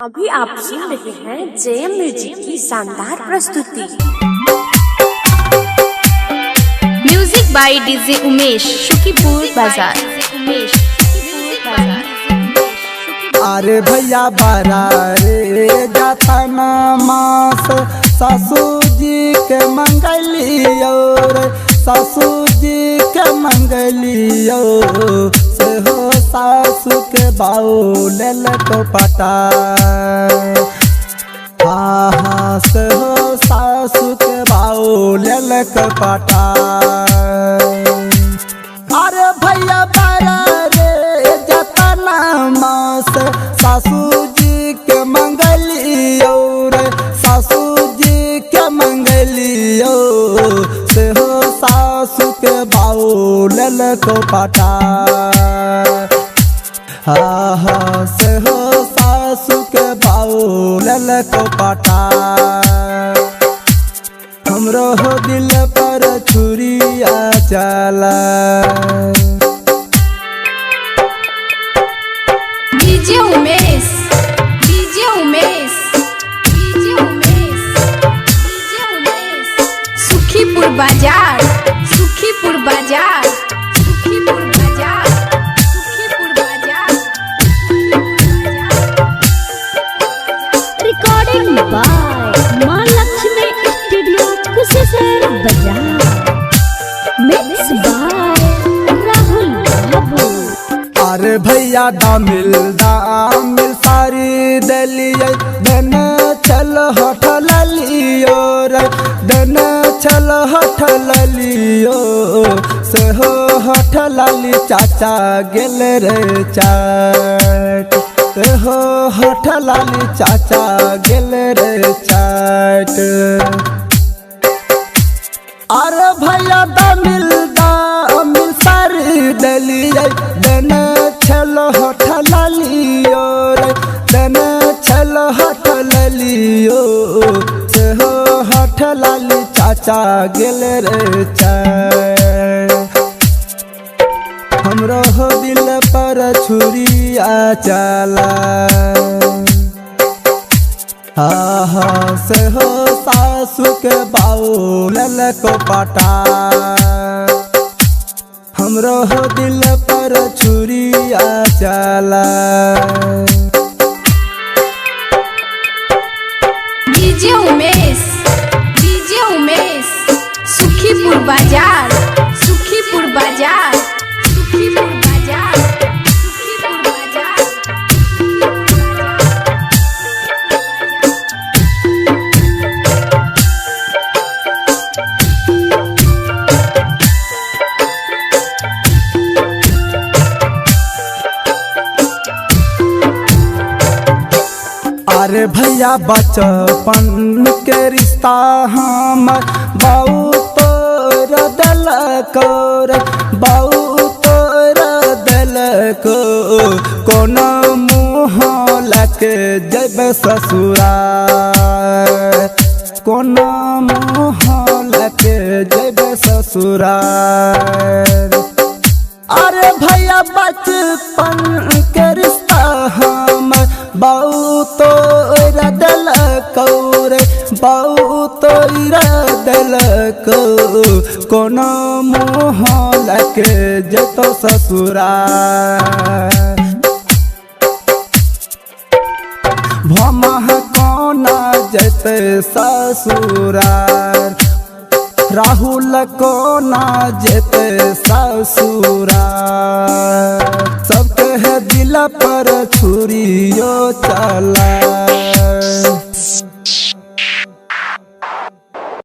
अभी आप सुन रहे हैं जेएम म्यूजिक की शानदार प्रस्तुति। Music by DJ Umesh, Shukipur बाजार। अरे भैया बारा रे जाता न मास ससुर जी के मंगलियो रे, ससुर जी के मंगलियो से हो सासु के बाऊ लेल को पटा। हाँ हाँ से हो सासु के बाऊ लेल को पटा। अरे भैया बारा रे जाता न मास सासू जी के मंगलियो रे, सासू जी के मंगलियो से हो सासू के बाऊ लेल को पटा। हाँ हाँ से हो सासू के बाऊ लेल को पटा। हमरो हो दिल पर छुरिया चला। DJ Umesh, DJ Umesh, DJ Umesh, DJ Umesh, Sukhipur बाजार, सुखीपुर बाजार, सुखीपुर बाजार, सुखीपुर बाजार। रिकॉर्डिंग बाय मां लक्ष्मी स्टूडियो कुशेश्वर बाजार। मिक्स बाय राहुल बाबू। अरे भैया दामिल सारी दलिए दिन चल होटल लियो रे, दिन चल होटल लियो से हो होटल ली चाचा गेल रे चाट, से हो होटल ली चाचा गेल रे चाट। अरे भैया दामिल सारी दलिए दिन चल होटल लियो रे, दिन चल होटल लियो से हो होटल ली चाचा गेल रे चाट। हमरो हो दिल पर छुरिया चला। हाँ हाँ से हो सासू के बाऊ लेल को पटा। हमरो हो दिल पर छुरिया चला। डीजे उमेश, डीजे उमेश, सुखीपुर बाजार, सुखीपुर बाजार, सुखीपुर बाजार, सुखीपुर बाजार। अरे भैया बचपन के रिश्ता हम बाऊ तोर दिल को रे, बाऊ तोर दिल को कोन मुँह लके जब ससुराल, कोन मुँह लके जब ससुराल। अरे भैया बचपन के रिश्ता हम बाऊ तोर दिल को रे, बाऊ तोर दिल को कोन मुँह लके जतो ससुराल। भमह कोना जते ससुराल, राहुल को ना जेते ससुराल। सबके है दिल पर छुरियो चला।